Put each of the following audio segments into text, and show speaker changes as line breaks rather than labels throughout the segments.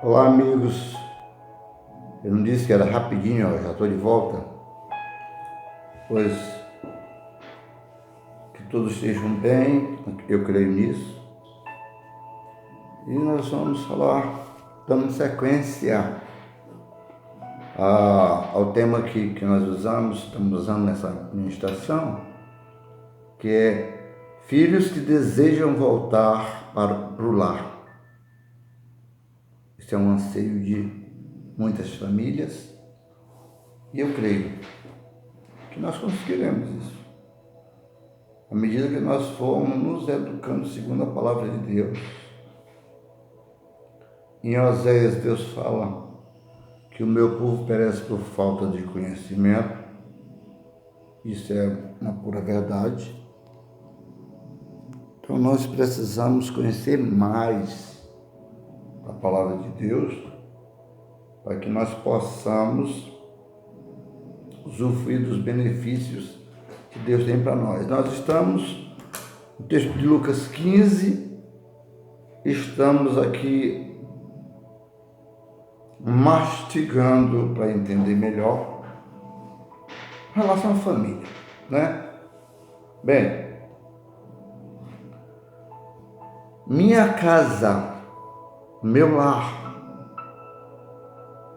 Olá, amigos. Eu não disse que era rapidinho, já estou de volta. Pois que todos estejam bem, eu creio nisso. E nós vamos falar, dando sequência ao tema que nós estamos usando nessa ministração, que é filhos que desejam voltar para o lar. Esse é um anseio de muitas famílias e eu creio que nós conseguiremos isso. À medida que nós formos nos educando segundo a palavra de Deus. Em Oséias, Deus fala que o meu povo perece por falta de conhecimento. Isso é uma pura verdade. Então nós precisamos conhecer mais a palavra de Deus para que nós possamos usufruir dos benefícios que Deus tem para nós. Nós estamos no texto de Lucas 15, estamos aqui mastigando para entender melhor a relação à família, né? Bem, minha casa, meu lar,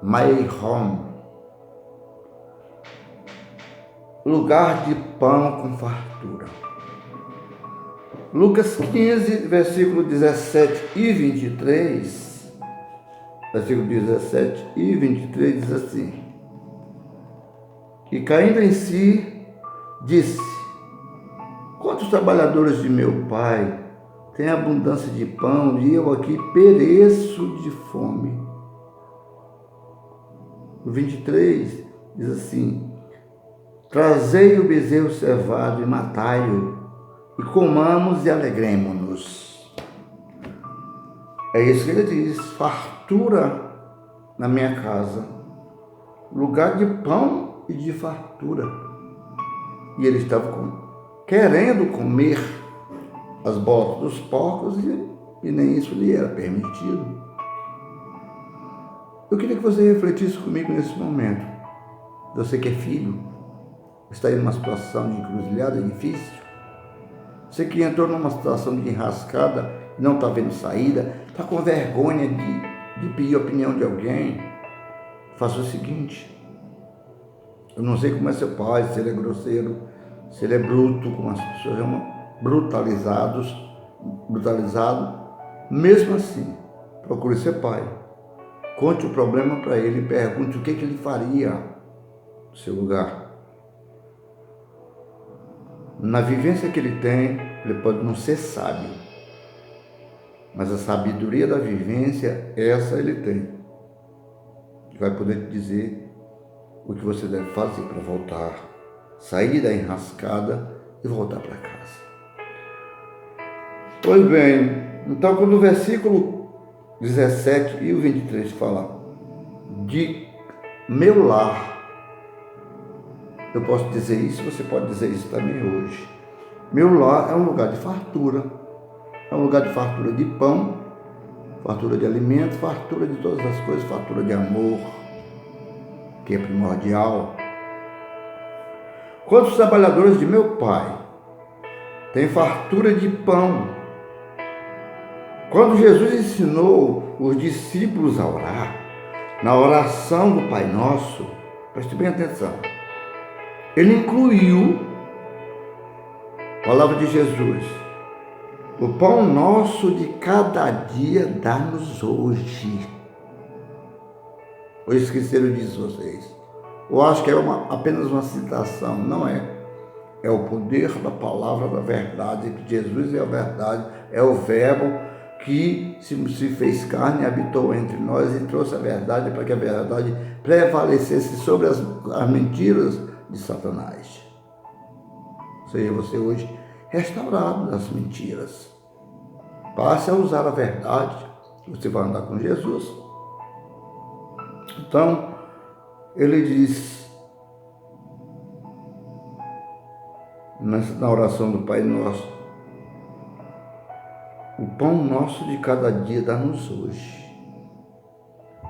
my home, lugar de pão com fartura. Lucas 15, versículo 17 e 23, versículo 17 e 23 diz assim: E caindo em si, disse: Quantos trabalhadores de meu pai têm abundância de pão e eu aqui pereço de fome? O 23 diz assim: Trazei o bezerro cevado e matai-o, e comamos e alegremo-nos. É isso que ele diz: fartura na minha casa, lugar de pão e de fartura. E ele estava querendo comer as bolas dos porcos e nem isso lhe era permitido. Eu queria que você refletisse comigo nesse momento. Você que é filho, está em uma situação de encruzilhada difícil. Você que entrou numa situação de enrascada e não está vendo saída, está com vergonha de pedir a opinião de alguém. Faça o seguinte: eu não sei como é seu pai, se ele é grosseiro, se ele é bruto, como as pessoas chamam, brutalizado. Mesmo assim, procure seu pai. Conte o problema para ele e pergunte o que ele faria no seu lugar. Na vivência que ele tem, ele pode não ser sábio, mas a sabedoria da vivência, essa ele tem. Ele vai poder te dizer o que você deve fazer para voltar, sair da enrascada e voltar para casa. Pois bem, então quando o versículo 17 e o 23 fala de meu lar, eu posso dizer isso, você pode dizer isso também hoje. Meu lar é um lugar de fartura, é um lugar de fartura de pão, fartura de alimento, fartura de todas as coisas, fartura de amor, que é primordial. Quantos trabalhadores de meu pai têm fartura de pão? Quando Jesus ensinou os discípulos a orar, na oração do Pai Nosso, preste bem atenção, ele incluiu a palavra de Jesus: o pão nosso de cada dia dá-nos hoje. Ou esqueceram disso vocês? Eu acho que é apenas uma citação, não é? É o poder da palavra da verdade, que Jesus é a verdade, é o verbo que se fez carne e habitou entre nós e trouxe a verdade para que a verdade prevalecesse sobre as mentiras de Satanás. Seja você hoje restaurado das mentiras. Passe a usar a verdade, você vai andar com Jesus. Então, ele diz, na oração do Pai Nosso: o pão nosso de cada dia dá-nos hoje.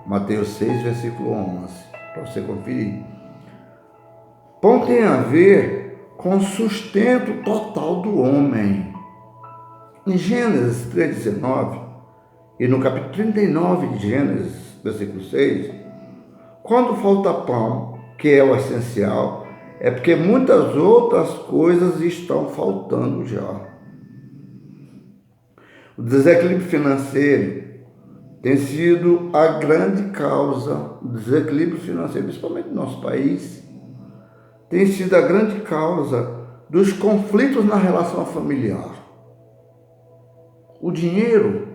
Mateus 6, versículo 11, para você conferir. Pão tem a ver com o sustento total do homem. Em Gênesis 3,19 e no capítulo 39 de Gênesis, versículo 6, quando falta pão, que é o essencial, é porque muitas outras coisas estão faltando já. O desequilíbrio financeiro tem sido a grande causa, o desequilíbrio financeiro, principalmente no nosso país, tem sido a grande causa dos conflitos na relação familiar. O dinheiro,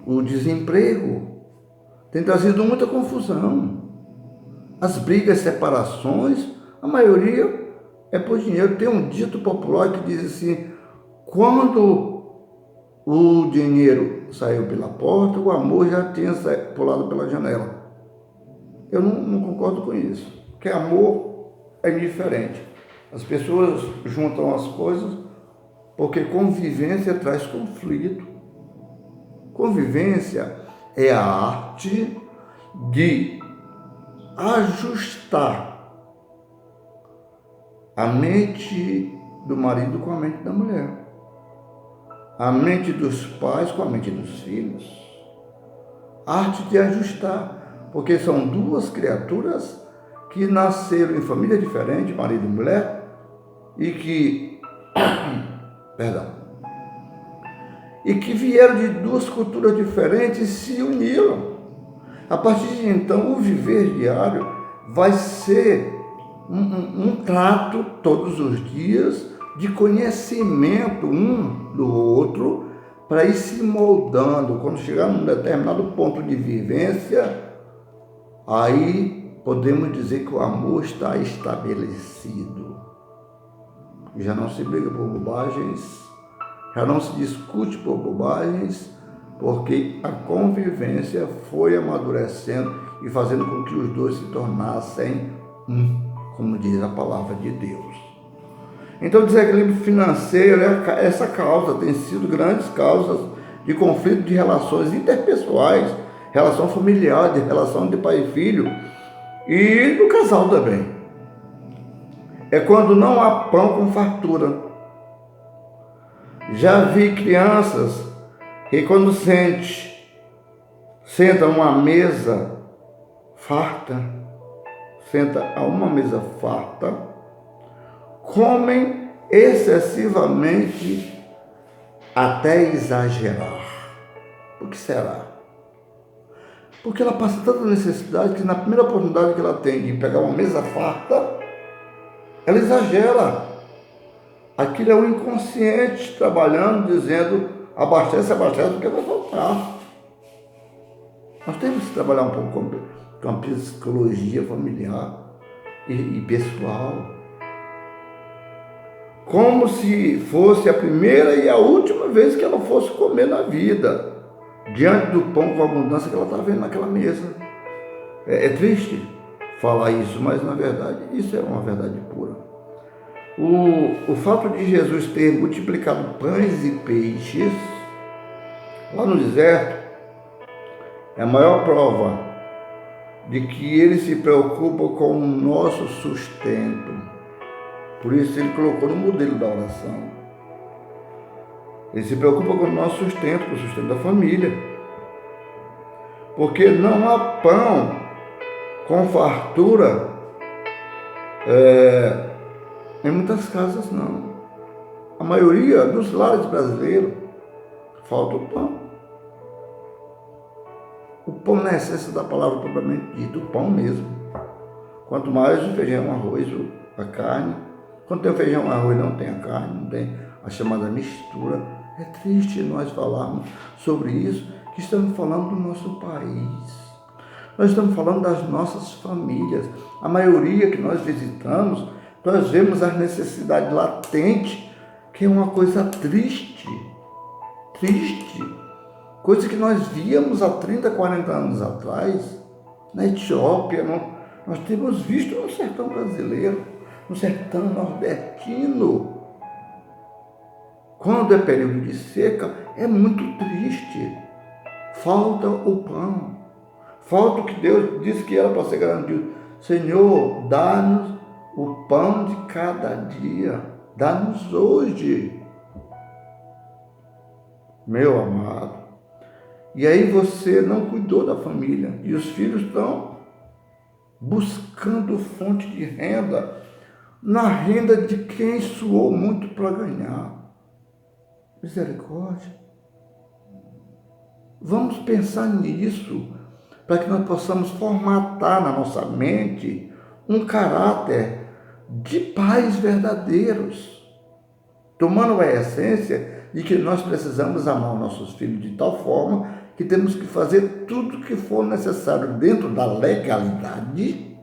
o desemprego, tem trazido muita confusão. As brigas, separações, a maioria é por dinheiro. Tem um dito popular que diz assim: quando o dinheiro saiu pela porta, o amor já tinha pulado pela janela. Eu não concordo com isso, porque amor é diferente. As pessoas juntam as coisas porque convivência traz conflito. Convivência é a arte de ajustar a mente do marido com a mente da mulher, a mente dos pais com a mente dos filhos. A arte de ajustar, porque são duas criaturas que nasceram em família diferente, marido e mulher, e que e que vieram de duas culturas diferentes e se uniram. A partir de então, o viver diário vai ser um trato todos os dias de conhecimento um do outro, para ir se moldando. Quando chegar num determinado ponto de vivência, aí podemos dizer que o amor está estabelecido. Já não se briga por bobagens, já não se discute por bobagens, porque a convivência foi amadurecendo e fazendo com que os dois se tornassem um, como diz a palavra de Deus. Então, o desequilíbrio financeiro, essa causa tem sido grandes causas de conflito de relações interpessoais, relação familiar, de relação de pai e filho, e do casal também. É quando não há pão com fartura. Já vi crianças que quando sentam a uma mesa farta, comem excessivamente até exagerar. Por que será? Porque ela passa tanta necessidade que na primeira oportunidade que ela tem de pegar uma mesa farta, ela exagera. Aquilo é o inconsciente trabalhando, dizendo: abastece, porque vai faltar. Nós temos que trabalhar um pouco com a psicologia familiar e pessoal. Como se fosse a primeira e a última vez que ela fosse comer na vida, diante do pão com abundância que ela está vendo naquela mesa. É triste falar isso, mas na verdade isso é uma verdade pura. O fato de Jesus ter multiplicado pães e peixes lá no deserto é a maior prova de que ele se preocupa com o nosso sustento. Por isso ele colocou no modelo da oração. Ele se preocupa com o nosso sustento, com o sustento da família. Porque não há pão com fartura em muitas casas, não. A maioria dos lares brasileiros falta o pão. O pão na essência da palavra propriamente dita, o pão mesmo. Quanto mais o feijão, o arroz, a carne. Quando tem o feijão e arroz, não tem a carne, não tem a chamada mistura. É triste nós falarmos sobre isso, que estamos falando do nosso país. Nós estamos falando das nossas famílias. A maioria que nós visitamos, nós vemos as necessidades latentes, que é uma coisa triste. Coisa que nós víamos há 30, 40 anos atrás, na Etiópia. Nós temos visto no sertão brasileiro, no sertão nordestino. Quando é período de seca, é muito triste. Falta o pão, Falta o que Deus disse que era para ser garantido. Senhor, dá-nos o pão de cada dia. Dá-nos hoje. Meu amado. E aí você não cuidou da família. E os filhos estão buscando fonte de renda, na renda de quem suou muito para ganhar. Misericórdia. Vamos pensar nisso, para que nós possamos formatar na nossa mente um caráter de pais verdadeiros, tomando a essência de que nós precisamos amar nossos filhos de tal forma que temos que fazer tudo o que for necessário dentro da legalidade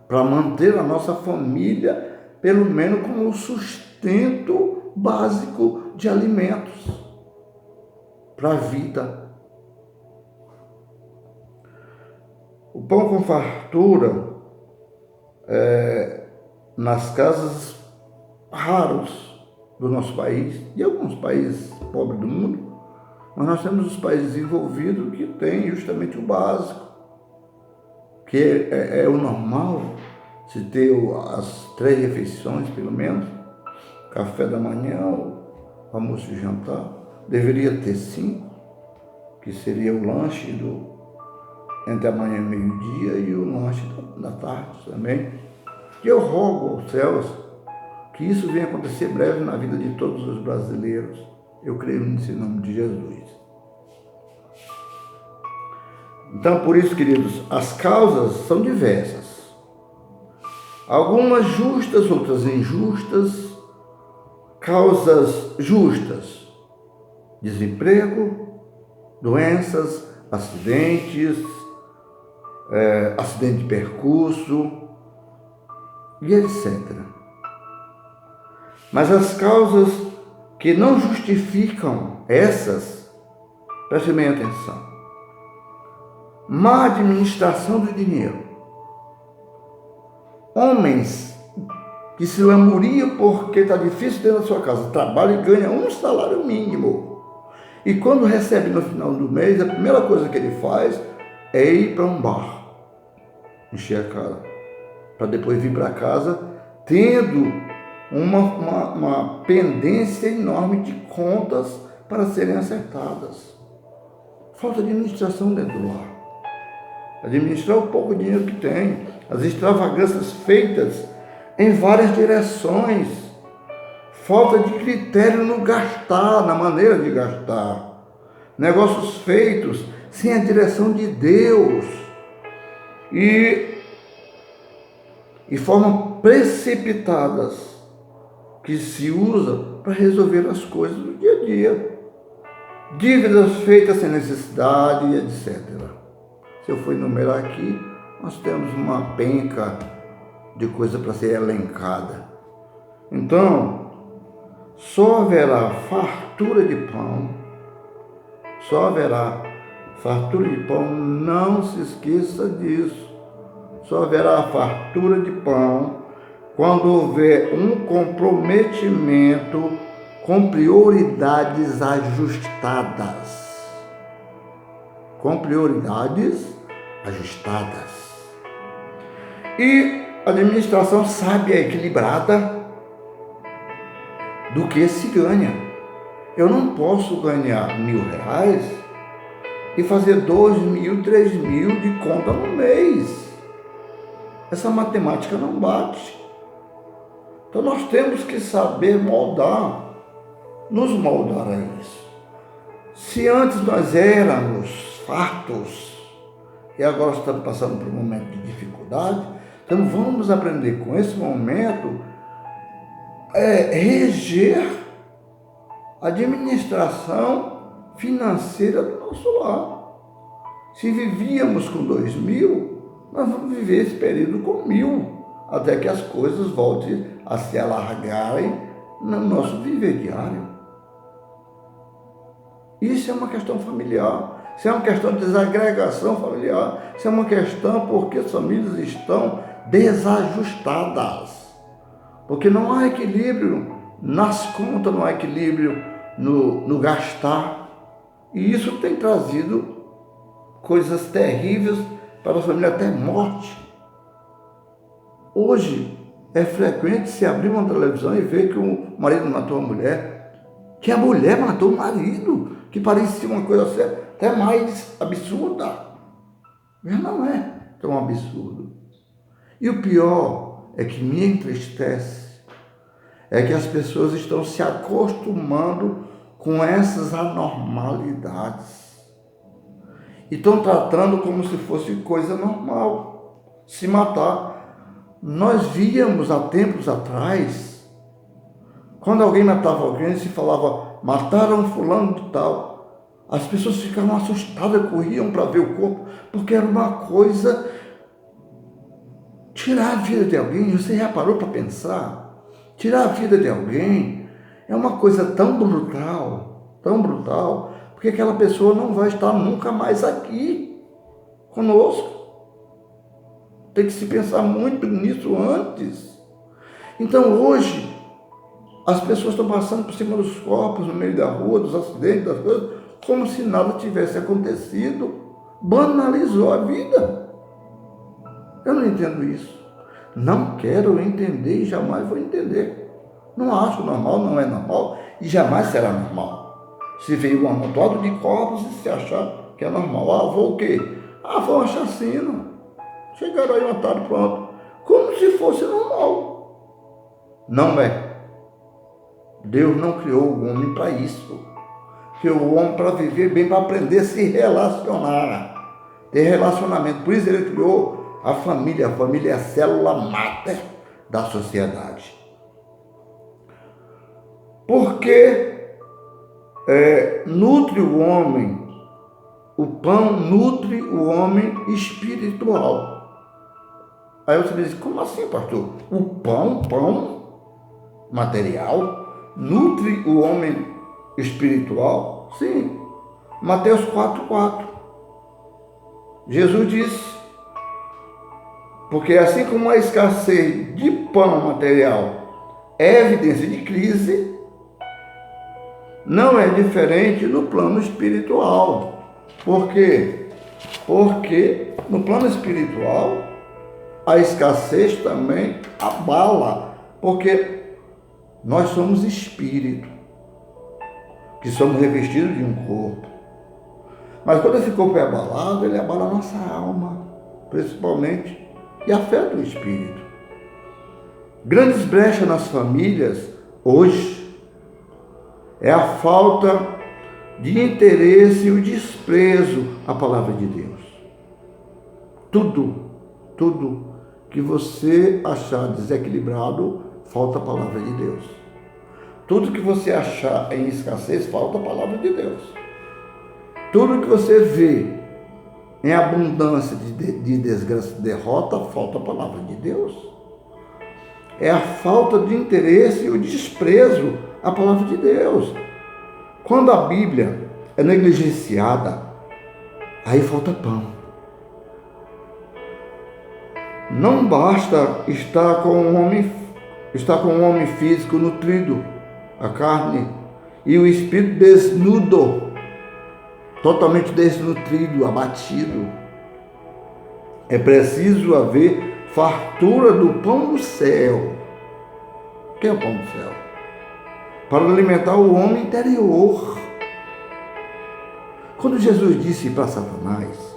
para manter a nossa família, pelo menos com o sustento básico de alimentos para a vida. O pão com fartura nas casas raros do nosso país e alguns países pobres do mundo, mas nós temos os países desenvolvidos que têm justamente o básico, que é o normal, se ter as 3 refeições pelo menos, café da manhã, almoço e jantar, deveria ter 5, que seria o lanche entre a manhã e meio-dia e o lanche da tarde também. E eu rogo aos céus que isso venha acontecer breve na vida de todos os brasileiros. Eu creio nisso em nome de Jesus. Então, por isso, queridos, as causas são diversas. Algumas justas, outras injustas. Causas justas: desemprego, doenças, acidentes, acidente de percurso e etc. Mas as causas que não justificam essas, prestem bem atenção: má administração do dinheiro. Homens que se lamuriam porque está difícil dentro da sua casa, trabalha e ganha um salário mínimo. E quando recebe no final do mês, a primeira coisa que ele faz é ir para um bar, encher a cara, para depois vir para casa tendo uma pendência enorme de contas para serem acertadas. Falta de administração dentro do lar. Administrar o pouco dinheiro que tem, as extravagâncias feitas em várias direções, falta de critério no gastar, na maneira de gastar, negócios feitos sem a direção de Deus e formas precipitadas que se usa para resolver as coisas do dia a dia, dívidas feitas sem necessidade, etc. Se eu for enumerar aqui, nós temos uma penca de coisa para ser elencada. Então, só haverá fartura de pão, não se esqueça disso. Só haverá fartura de pão quando houver um comprometimento com prioridades ajustadas. E a administração sábia, equilibrada, do que se ganha. Eu não posso ganhar R$1.000 e fazer 2.000, 3.000 de conta no mês. Essa matemática não bate. Então nós temos que saber nos moldar a isso. Se antes nós éramos fartos e agora estamos passando por um momento de dificuldade, então vamos aprender com esse momento reger a administração financeira do nosso lar. Se vivíamos com 2.000, nós vamos viver esse período com 1.000, até que as coisas voltem a se alargarem no nosso viver diário. Isso é uma questão familiar, isso é uma questão de desagregação familiar, isso é uma questão porque as famílias estão desajustadas, porque não há equilíbrio nas contas, não há equilíbrio no gastar, e isso tem trazido coisas terríveis para a família até morte. Hoje é frequente se abrir uma televisão e ver que o marido matou a mulher, que a mulher matou o marido, que parecia uma coisa até mais absurda. Mas não é tão absurdo. E o pior é que me entristece, é que as pessoas estão se acostumando com essas anormalidades. E estão tratando como se fosse coisa normal, se matar. Nós víamos há tempos atrás, quando alguém matava alguém, se falava, mataram fulano de tal. As pessoas ficavam assustadas, corriam para ver o corpo, porque era uma coisa... Tirar a vida de alguém, você já parou para pensar? Tirar a vida de alguém é uma coisa tão brutal, porque aquela pessoa não vai estar nunca mais aqui conosco. Tem que se pensar muito nisso antes. Então hoje, as pessoas estão passando por cima dos corpos, no meio da rua, dos acidentes, das coisas, como se nada tivesse acontecido. Banalizou a vida. Eu não entendo isso. Não quero entender e jamais vou entender. Não acho normal, não é normal e jamais será normal. Se veio um amontoado de corpos e se achar que é normal. Ah, vou o quê? Ah, foi uma chacina. Chegaram aí, mataram, pronto. Como se fosse normal. Não é. Deus não criou o homem para isso. Criou o homem para viver bem, para aprender a se relacionar. Ter relacionamento. Por isso ele criou a família é a célula máter da sociedade. Porque nutre o homem, o pão nutre o homem espiritual. Aí você diz, como assim, pastor? O pão material, nutre o homem espiritual? Sim. Mateus 4,4. Jesus disse, porque assim como a escassez de pão material é evidência de crise, não é diferente no plano espiritual. Por quê? Porque no plano espiritual a escassez também abala, porque nós somos espírito, que somos revestidos de um corpo. Mas quando esse corpo é abalado, ele abala a nossa alma, principalmente, e a fé do espírito. Grandes brechas nas famílias hoje é a falta de interesse e o desprezo à palavra de Deus. Tudo que você achar desequilibrado, falta a palavra de Deus. Tudo que você achar em escassez, falta a palavra de Deus. Tudo que você vê em abundância de desgraça e derrota, falta a palavra de Deus. É a falta de interesse e o desprezo à palavra de Deus. Quando a Bíblia é negligenciada, aí falta pão. Não basta estar com um homem físico nutrido, a carne, e o espírito desnudo, totalmente desnutrido, abatido. É preciso haver fartura do pão do céu. O que é o pão do céu? Para alimentar o homem interior. Quando Jesus disse para Satanás,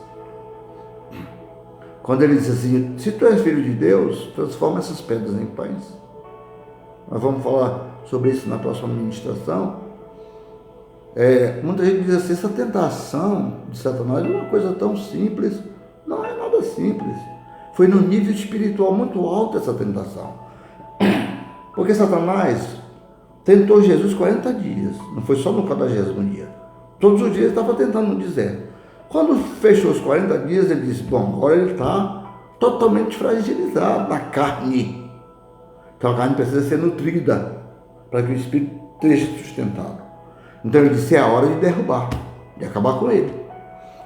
quando ele disse assim, se tu és filho de Deus, transforma essas pedras em pães. Nós vamos falar sobre isso na próxima ministração. Muita gente diz assim, essa tentação de Satanás é uma coisa tão simples. Não é nada simples. Foi no nível espiritual muito alto essa tentação. Porque Satanás tentou Jesus 40 dias. Não foi só no 40º dia. Todos os dias ele estava tentando no deserto. Quando fechou os 40 dias, ele disse, bom, agora ele está totalmente fragilizado na carne. Então a carne precisa ser nutrida para que o espírito esteja sustentado. Então ele disse, é a hora de derrubar, de acabar com ele.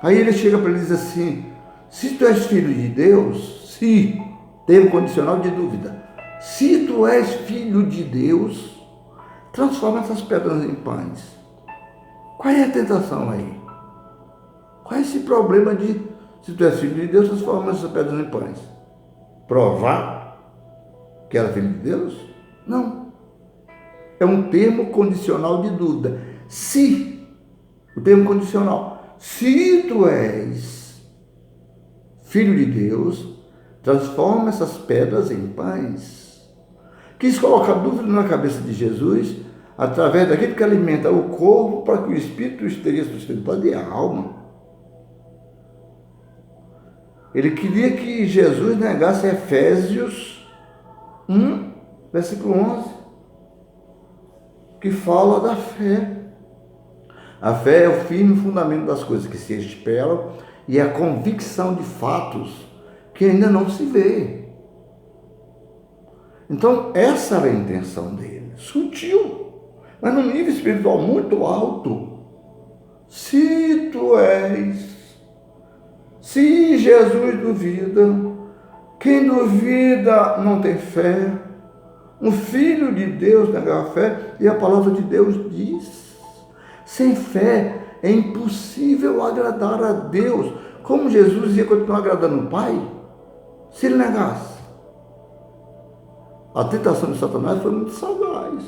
Aí ele chega para ele e diz assim, se tu és filho de Deus, se, termo condicional de dúvida, se tu és filho de Deus, transforma essas pedras em pães. Qual é a tentação aí? Qual é esse problema de Se tu és filho de Deus, transforma essas pedras em pães. Provar que era filho de Deus? Não. É um termo condicional de dúvida. Se, o termo condicional, se tu és filho de Deus, transforma essas pedras em pães. Quis colocar dúvida na cabeça de Jesus através daquilo que alimenta o corpo para que o espírito esteja sustentado e a alma. Ele queria que Jesus negasse Efésios 1, versículo 11, que fala da fé. A fé é o firme fundamento das coisas que se esperam e a convicção de fatos que ainda não se vê. Então, essa era a intenção dele, sutil, mas num nível espiritual muito alto. Se tu és, se Jesus duvida, quem duvida não tem fé. Um filho de Deus nega a fé, e a palavra de Deus diz: sem fé é impossível agradar a Deus. Como Jesus ia continuar agradando o Pai se ele negasse? A tentação de Satanás foi muito sagaz.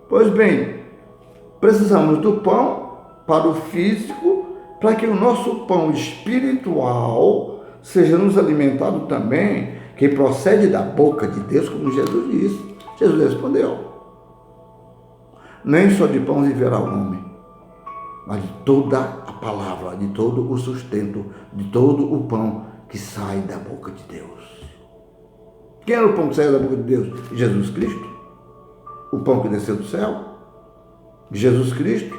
Pois bem, precisamos do pão para o físico, para que o nosso pão espiritual seja nos alimentado também, que procede da boca de Deus, como Jesus disse. Jesus respondeu: nem só de pão viverá o homem, mas de toda a palavra, de todo o sustento, de todo o pão que sai da boca de Deus. Quem era o pão que saiu da boca de Deus? Jesus Cristo. O pão que desceu do céu. Jesus Cristo.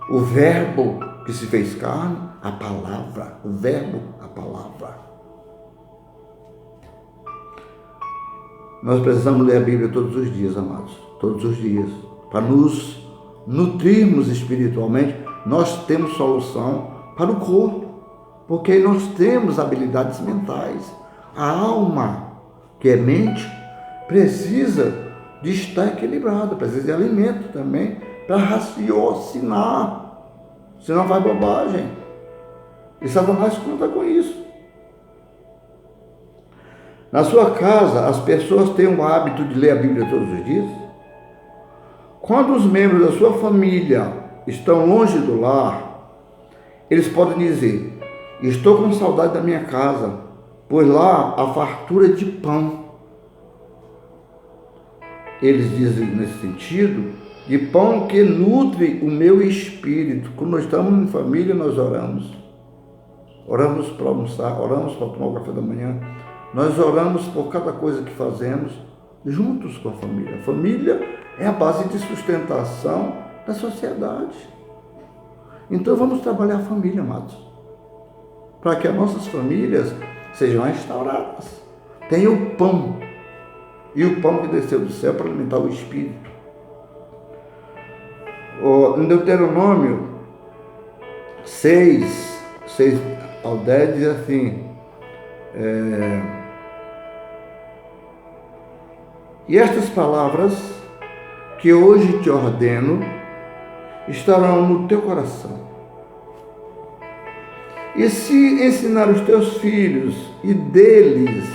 O verbo que se fez carne, a palavra. O verbo, a palavra. Nós precisamos ler a Bíblia todos os dias, amados. Todos os dias. Para nos nutrirmos espiritualmente, nós temos solução para o corpo. Porque nós temos habilidades mentais. A alma, que é mente, precisa de estar equilibrada, precisa de alimento também para raciocinar, senão faz bobagem. E Satanás conta com isso. Na sua casa, as pessoas têm o hábito de ler a Bíblia todos os dias? Quando os membros da sua família estão longe do lar, eles podem dizer: estou com saudade da minha casa, pois lá há fartura de pão. Eles dizem nesse sentido, de pão que nutre o meu espírito. Quando nós estamos em família, nós oramos. Oramos para almoçar, oramos para tomar o café da manhã. Nós oramos por cada coisa que fazemos, juntos com a família. A família é a base de sustentação da sociedade. Então vamos trabalhar a família, amados, para que as nossas famílias sejam restauradas. Tem o pão, e o pão que desceu do céu para alimentar o espírito. Em Deuteronômio 6 ao 10 diz assim: e estas palavras que hoje te ordeno estarão no teu coração. E se ensinar os teus filhos, e deles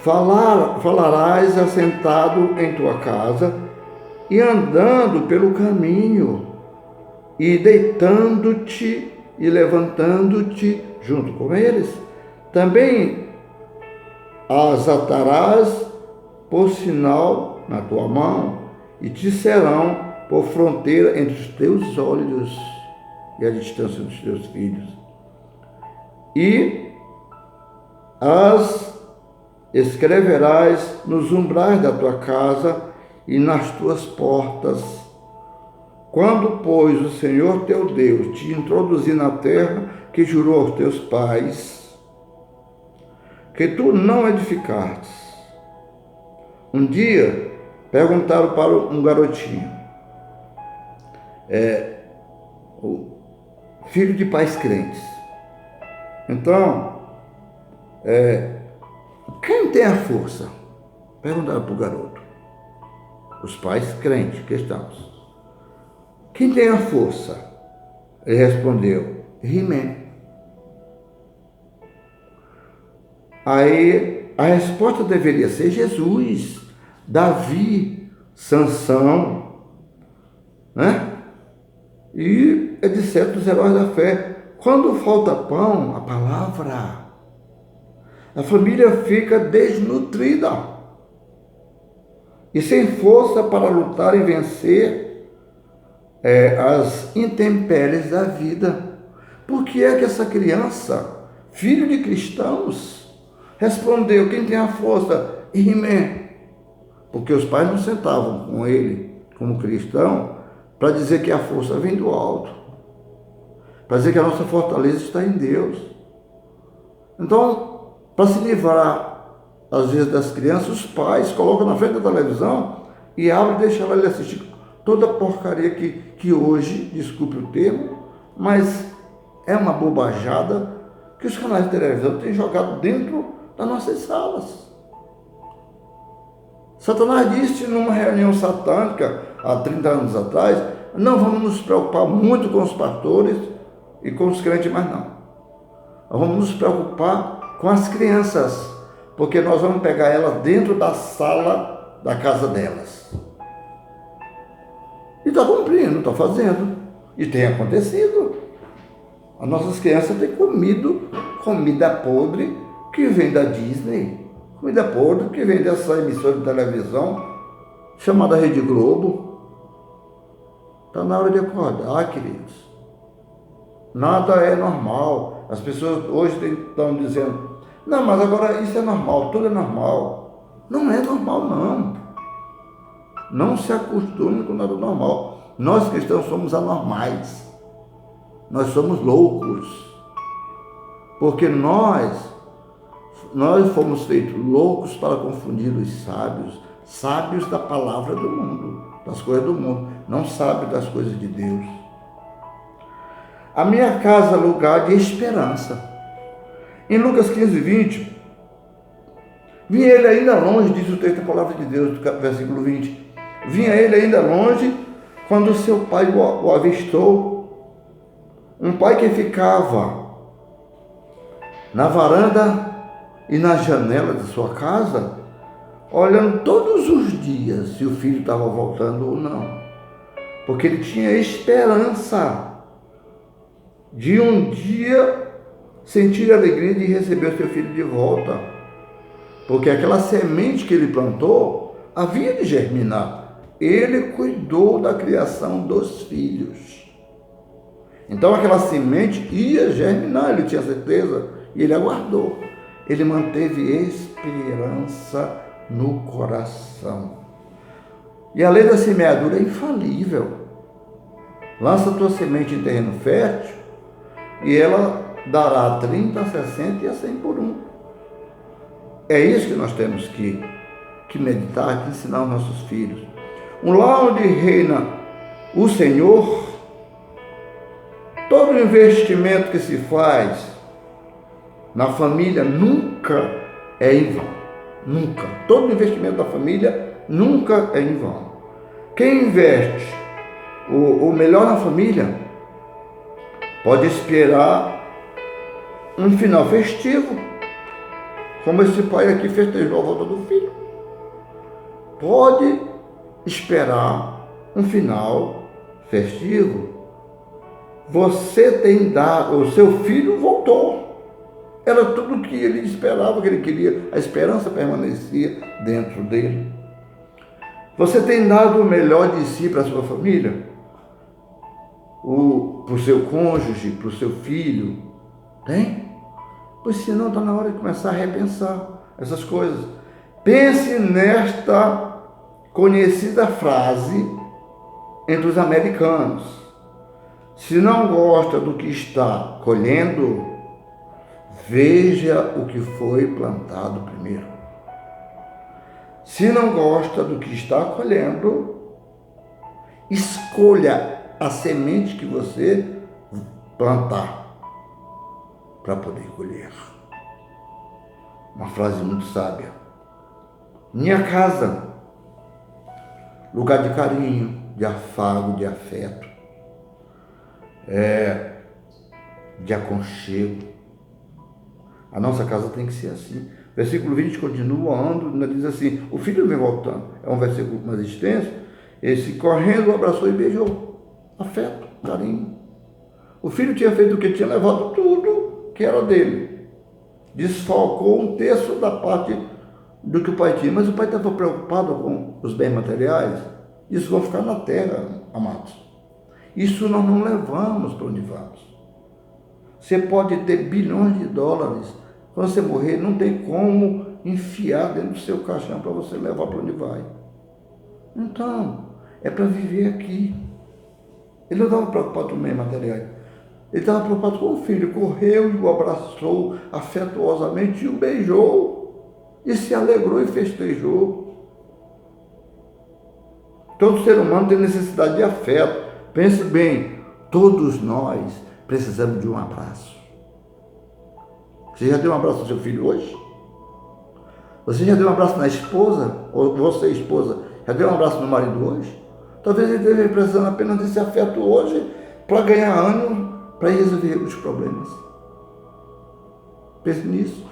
falarás assentado em tua casa, e andando pelo caminho, e deitando-te e levantando-te junto com eles, também as atarás por sinal na tua mão, e te serão por fronteira entre os teus olhos e a distância dos teus filhos. E as escreverás nos umbrais da tua casa e nas tuas portas. Quando, pois, o Senhor teu Deus te introduzir na terra que jurou aos teus pais, que tu não edificastes. Um dia perguntaram para um garotinho, o filho de pais crentes. Então, quem tem a força? Perguntaram para o garoto. Os pais crentes, cristãos. Quem tem a força? Ele respondeu: He-Man. Aí a resposta deveria ser Jesus, Davi, Sansão, né? E etc. os heróis da fé. Quando falta pão, a palavra, a família fica desnutrida e sem força para lutar e vencer as intempéries da vida. Por que é que essa criança, filho de cristãos, respondeu: quem tem a força? He-Man. Porque os pais não sentavam com ele, como cristão, para dizer que a força vem do alto, para dizer que a nossa fortaleza está em Deus. Então, para se livrar, às vezes, das crianças, os pais colocam na frente da televisão e abrem e deixam ele assistir toda a porcaria que hoje, desculpe o termo, mas é uma bobajada que os canais de televisão têm jogado dentro das nossas salas. Satanás disse numa reunião satânica, há 30 anos atrás: não vamos nos preocupar muito com os pastores e com os crentes, mais não. Nós vamos nos preocupar com as crianças, porque nós vamos pegar elas dentro da sala da casa delas. E está cumprindo, está fazendo. E tem acontecido. As nossas crianças têm comido comida podre que vem da Disney, comida podre que vem dessa emissora de televisão chamada Rede Globo. Está na hora de acordar, queridos. Nada é normal. As pessoas hoje estão dizendo: não, mas agora isso é normal, tudo é normal. Não é normal, não. Não se acostume com nada normal. Nós cristãos somos anormais. Nós somos loucos. Porque nós fomos feitos loucos para confundir os sábios, sábios da palavra do mundo, das coisas do mundo, não sábios das coisas de Deus. A minha casa é lugar de esperança. Em Lucas 15, 20, vinha ele ainda longe, diz o texto da palavra de Deus, versículo 20. Vinha ele ainda longe quando seu pai o avistou. Um pai que ficava na varanda e na janela de sua casa, olhando todos os dias se o filho estava voltando ou não. Porque ele tinha esperança de um dia sentir a alegria de receber o seu filho de volta. Porque aquela semente que ele plantou havia de germinar. Ele cuidou da criação dos filhos. Então aquela semente ia germinar, ele tinha certeza, e ele aguardou. Ele manteve esperança no coração. E a lei da semeadura é infalível. Lança a tua semente em terreno fértil e ela dará 30, 60 e a 100 por um. É isso que nós temos que meditar, que ensinar aos nossos filhos. Um lar onde reina o Senhor, todo investimento que se faz na família nunca é em vão. Nunca. Todo investimento da família nunca é em vão. Quem investe o melhor na família pode esperar um final festivo, como esse pai aqui festejou a volta do filho. Pode esperar um final festivo. Você tem dado, o seu filho voltou. Era tudo o que ele esperava, que ele queria. A esperança permanecia dentro dele. Você tem dado o melhor de si para a sua família? Para o seu cônjuge, para o seu filho? Tem? Pois senão está na hora de começar a repensar essas coisas. Pense nesta conhecida frase entre os americanos: se não gosta do que está colhendo, veja o que foi plantado primeiro. Se não gosta do que está colhendo, escolha a semente que você plantar para poder colher. Uma frase muito sábia. Minha casa, lugar de carinho, de afago, de afeto. de aconchego. A nossa casa tem que ser assim. Versículo 20 continuando, diz assim, o filho vem voltando. É um versículo mais extenso. Esse correndo, abraçou e beijou. Afeto, carinho. O filho tinha feito o que? Tinha levado tudo que era dele. Desfalcou um terço da parte do que o pai tinha. Mas o pai estava preocupado com os bens materiais. Isso vai ficar na terra, amados. Isso nós não levamos para onde vamos. Você pode ter bilhões de dólares. Quando você morrer, não tem como enfiar dentro do seu caixão para você levar para onde vai. Então, é para viver aqui. Ele não estava preocupado com os bens materiais. Ele estava preocupado com o filho. Correu e o abraçou afetuosamente e o beijou. E se alegrou e festejou. Todo ser humano tem necessidade de afeto. Pense bem, todos nós precisamos de um abraço. Você já deu um abraço ao seu filho hoje? Você já deu um abraço na esposa? Ou você, esposa, já deu um abraço no marido hoje? Talvez ele esteja precisando apenas desse afeto hoje para ganhar ânimo, para resolver os problemas. Pense nisso.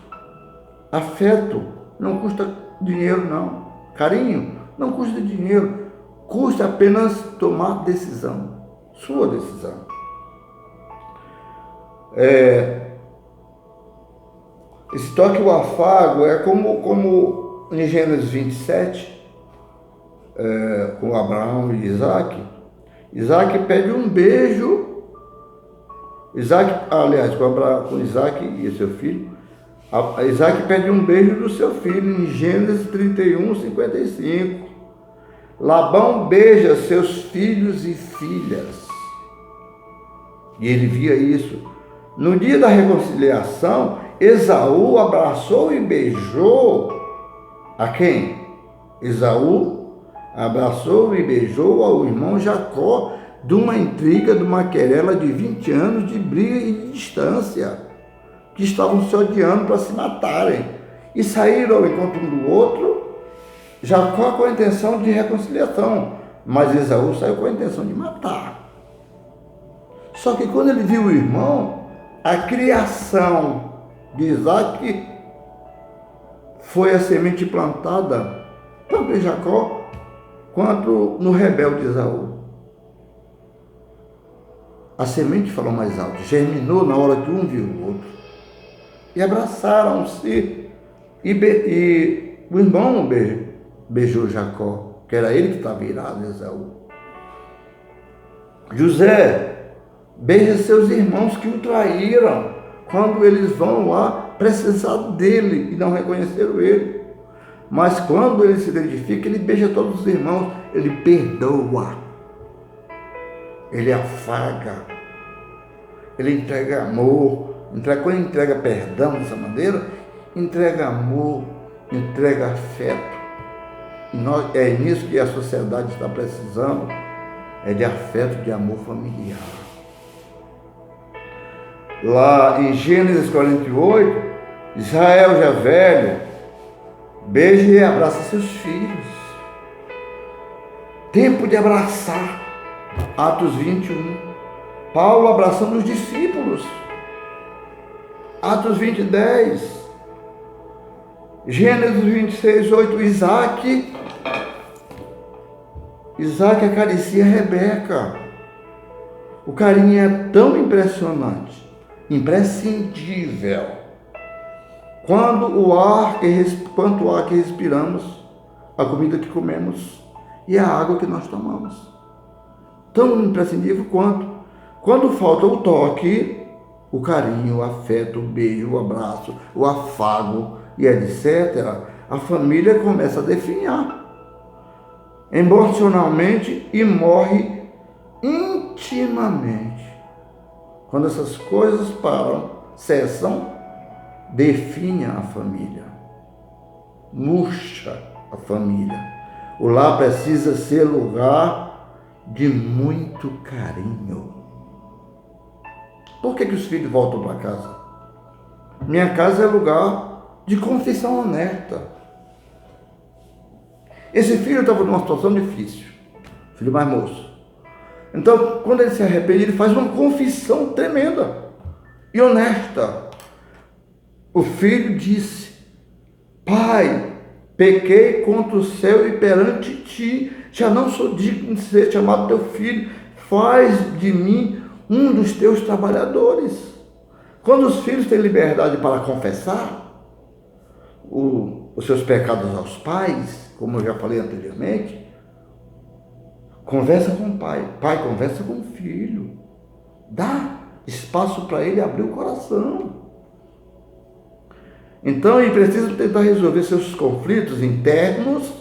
Afeto não custa dinheiro, não. Carinho não custa dinheiro. Custa apenas tomar decisão. Sua decisão. Esse toque, o afago, é como em Gênesis 27, com Abraão e Isaac. Isaac pede um beijo. Com Isaac e seu filho. Isaac pede um beijo do seu filho em Gênesis 31, 55. Labão beija seus filhos e filhas. E ele via isso. No dia da reconciliação, Esaú abraçou e beijou a quem? Esaú abraçou e beijou ao irmão Jacó de uma intriga, de uma querela de 20 anos de briga e de distância, que estavam se odiando para se matarem. E saíram ao encontro um do outro, Jacó com a intenção de reconciliação, mas Esaú saiu com a intenção de matar. Só que quando ele viu o irmão, a criação de Isaac foi a semente plantada tanto em Jacó quanto no rebelde Esaú. A semente falou mais alto, germinou na hora que um viu o outro. E abraçaram-se. E o irmão beijou Jacó, que era ele que estava irado, Esaú. José beija seus irmãos que o traíram, quando eles vão lá precisar dele e não reconheceram ele. Mas quando ele se identifica, ele beija todos os irmãos, ele perdoa, ele afaga, ele entrega amor. Quando ele entrega perdão dessa maneira, entrega amor, entrega afeto. E é nisso que a sociedade está precisando, é de afeto, de amor familiar. Lá em Gênesis 48, Israel já velho, beija e abraça seus filhos. Tempo de abraçar. Atos 21. Paulo abraçando os discípulos. Atos 20, 10. Gênesis 26, 8. Isaac acaricia Rebeca. O carinho é tão impressionante, imprescindível, quanto o ar que respiramos, a comida que comemos e a água que nós tomamos. Tão imprescindível quando falta o toque, o carinho, o afeto, o beijo, o abraço, o afago e etc., a família começa a definhar emocionalmente e morre intimamente. Quando essas coisas param, cessam, define a família, murcha a família. O lar precisa ser lugar de muito carinho. Por que os filhos voltam para casa? Minha casa é lugar de confissão honesta. Esse filho estava numa situação difícil, filho mais moço. Então, quando ele se arrepende, ele faz uma confissão tremenda. e honesta. O filho disse: Pai, pequei contra o céu e perante ti, já não sou digno de ser chamado teu filho, faz de mim um dos teus trabalhadores. Quando os filhos têm liberdade para confessar os seus pecados aos pais, como eu já falei anteriormente, conversa com o pai, pai conversa com o filho, dá espaço para ele abrir o coração. Então ele precisa tentar resolver seus conflitos internos,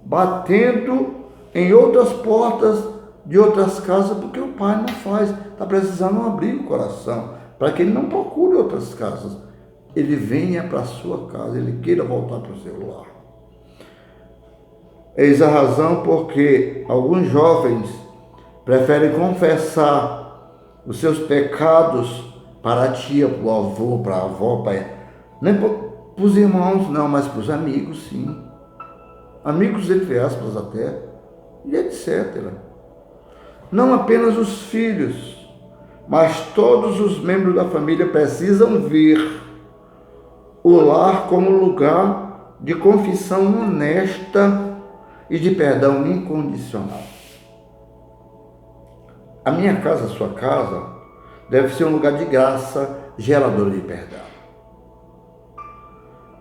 batendo em outras portas de outras casas, porque o pai não faz, está precisando abrir o coração, para que ele não procure outras casas, ele venha para a sua casa, ele queira voltar para o seu lar. Eis a razão porque alguns jovens preferem confessar os seus pecados para a tia, para o avô, para a avó, nem para os irmãos não, mas para os amigos sim. Amigos entre aspas até, e etc. Não apenas os filhos, mas todos os membros da família precisam ver o lar como lugar de confissão honesta e de perdão incondicional. A minha casa, a sua casa, deve ser um lugar de graça, gerador de perdão.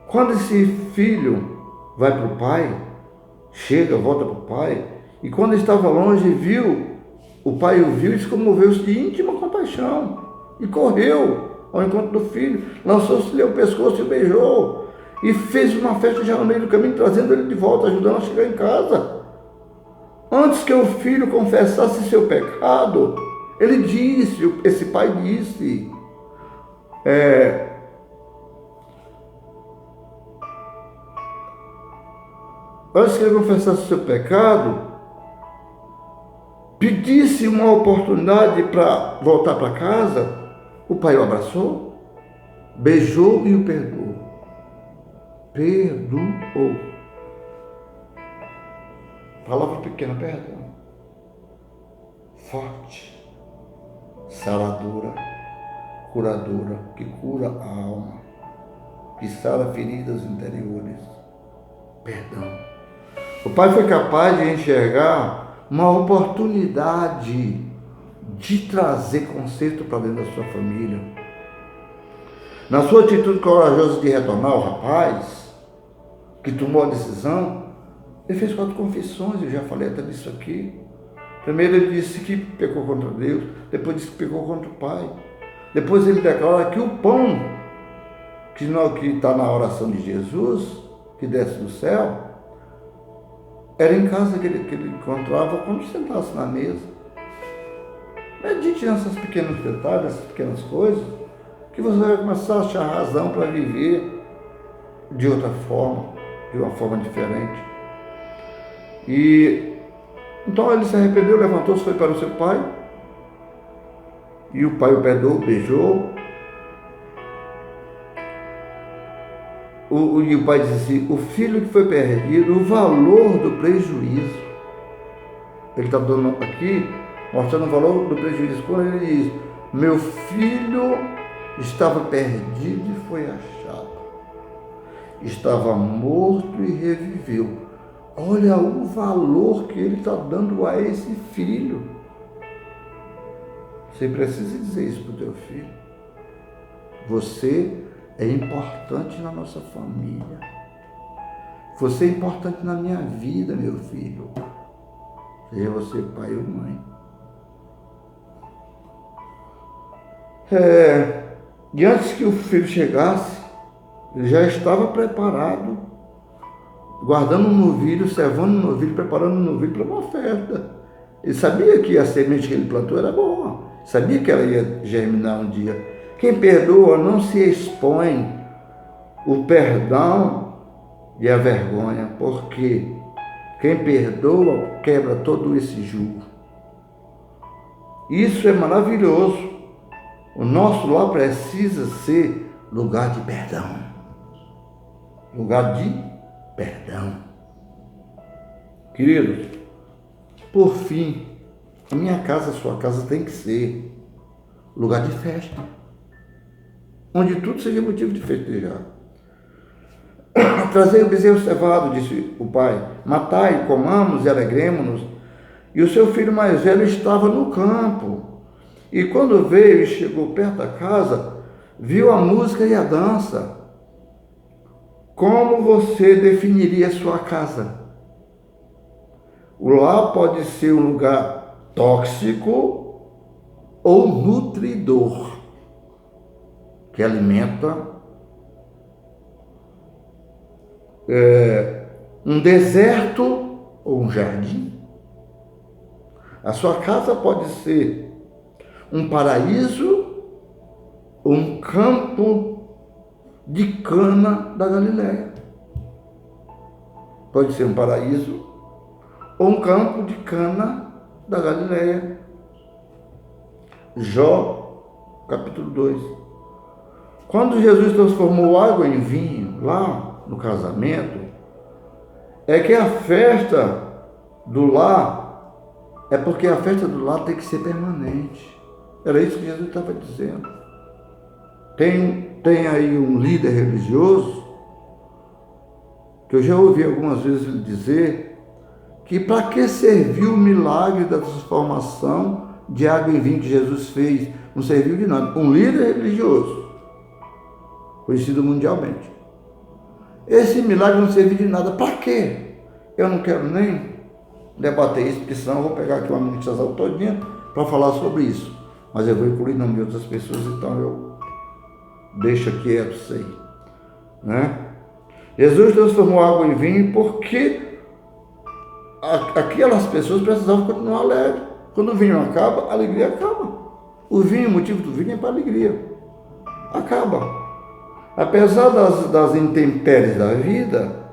Quando esse filho vai para o pai, chega, volta para o pai, e quando estava longe, o pai o viu e se comoveu-se de íntima compaixão, e correu ao encontro do filho, lançou-se-lhe ao pescoço e o beijou, e fez uma festa já no meio do caminho, trazendo ele de volta, ajudando a chegar em casa. Antes que o filho confessasse seu pecado, ele disse, esse pai disse, antes que ele confessasse seu pecado, pedisse uma oportunidade para voltar para casa, o pai o abraçou, beijou e o perdoou. Perdoou. Palavra pequena, perdão. Forte, saradora, curadora, que cura a alma, que sara feridas interiores. Perdão. O pai foi capaz de enxergar uma oportunidade de trazer conserto para dentro da sua família. Na sua atitude corajosa de retornar ao rapaz, que tomou a decisão, ele fez 4 confissões, eu já falei até disso aqui. Primeiro ele disse que pecou contra Deus, depois disse que pecou contra o pai. Depois ele declara que o pão que está na oração de Jesus, que desce do céu, era em casa que ele encontrava quando sentasse na mesa. Medite nessas pequenos detalhes, nessas pequenas coisas, que você vai começar a achar razão para viver de outra forma, de uma forma diferente. E então ele se arrependeu, levantou-se, foi para o seu pai, e o pai o perdoou, beijou. E o pai disse: o filho que foi perdido, o valor do prejuízo. Ele está dando aqui, mostrando o valor do prejuízo. Quando ele diz: meu filho estava perdido e foi achado, estava morto e reviveu. Olha o valor que ele está dando a esse filho. Você precisa dizer isso para o teu filho. Você é importante na nossa família. Você é importante na minha vida, meu filho. Seja você pai ou mãe. E antes que o filho chegasse, ele já estava preparado, guardando um novilho, servando um novilho, preparando um novilho para uma festa. Ele sabia que a semente que ele plantou era boa, sabia que ela ia germinar um dia. Quem perdoa não se expõe o perdão e a vergonha, porque quem perdoa quebra todo esse jugo. Isso é maravilhoso. O nosso lar precisa ser lugar de perdão. Lugar de perdão. Queridos, por fim, a minha casa, a sua casa tem que ser lugar de festa, onde tudo seja motivo de festejar. Trazei o bezerro cevado, disse o pai, matai, comamos e alegremos-nos. E o seu filho mais velho estava no campo. E quando veio e chegou perto da casa, viu a música e a dança. Como você definiria sua casa? O lar pode ser um lugar tóxico ou nutridor, que alimenta. Um deserto ou um jardim. A sua casa pode ser um paraíso ou um campo de cana da Galileia. Pode ser um paraíso ou um campo de cana da Galileia. Jó, capítulo 2. Quando Jesus transformou água em vinho, lá no casamento, é que a festa do lar, é porque a festa do lar tem que ser permanente. Era isso que Jesus estava dizendo. Tem aí um líder religioso, que eu já ouvi algumas vezes ele dizer, que para que serviu o milagre da transformação de água em vinho que Jesus fez? Não serviu de nada. Um líder religioso, conhecido mundialmente. Esse milagre não serviu de nada. Para quê? Eu não quero nem debater isso, porque senão eu vou pegar aqui uma ministração todinha para falar sobre isso. Mas eu vou incluir o nome de outras pessoas, então eu deixo quieto isso aí. Né? Jesus transformou água em vinho porque aquelas pessoas precisavam continuar alegres. Quando o vinho acaba, a alegria acaba. O vinho, o motivo do vinho é para a alegria. Acaba. Apesar das intempéries da vida,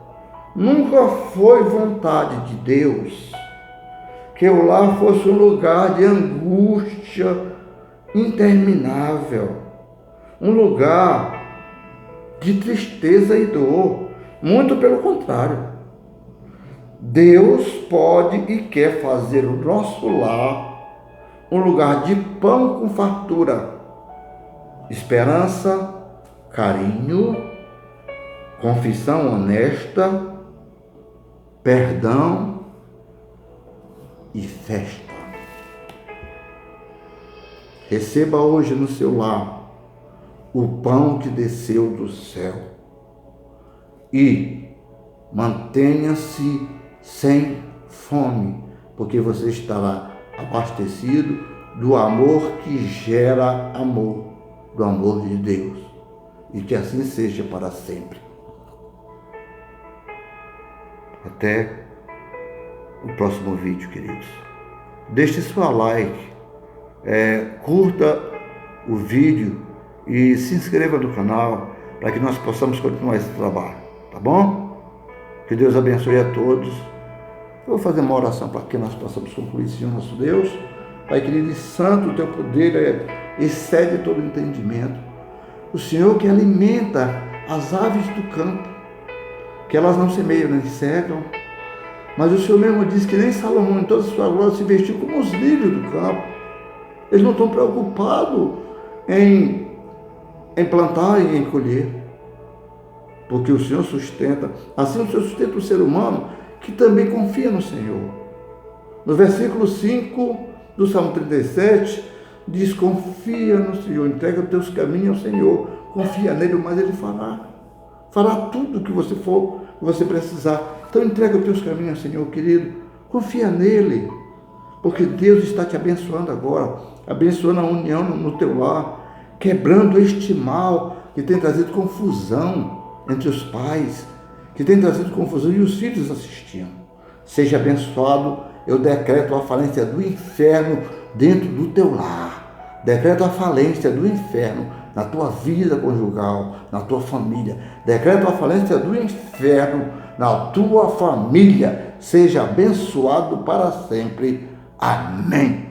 nunca foi vontade de Deus que o lar fosse um lugar de angústia interminável, um lugar de tristeza e dor. Muito pelo contrário. Deus pode e quer fazer o nosso lar um lugar de pão com fartura, esperança, carinho, confissão honesta, perdão e festa. Receba hoje no seu lar o pão que desceu do céu e mantenha-se sem fome, porque você estará abastecido do amor que gera amor, do amor de Deus. E que assim seja para sempre. Até o próximo vídeo, queridos. Deixe sua like, curta o vídeo e se inscreva no canal para que nós possamos continuar esse trabalho, tá bom? Que Deus abençoe a todos. Eu vou fazer uma oração para que nós possamos concluir, Senhor nosso Deus. Pai querido e santo, o teu poder excede todo entendimento. O Senhor que alimenta as aves do campo, que elas não semeiam nem cegam, mas o Senhor mesmo diz que nem Salomão em toda a sua glória se vestiu como os lírios do campo. Eles não estão preocupados em plantar e em colher, porque o Senhor sustenta. Assim o Senhor sustenta o ser humano que também confia no Senhor. No versículo 5 do Salmo 37, diz: confia no Senhor, entrega os teus caminhos ao Senhor, confia nele, mas ele fará tudo o que você precisar. Então entrega os teus caminhos ao Senhor, querido, confia nele, porque Deus está te abençoando agora, abençoando a união no teu lar, quebrando este mal que tem trazido confusão entre os pais, que tem trazido confusão e os filhos assistindo. Seja abençoado. Eu decreto a falência do inferno dentro do teu lar. Decreto a falência do inferno na tua vida conjugal, na tua família. Decreto a falência do inferno na tua família. Seja abençoado para sempre. Amém.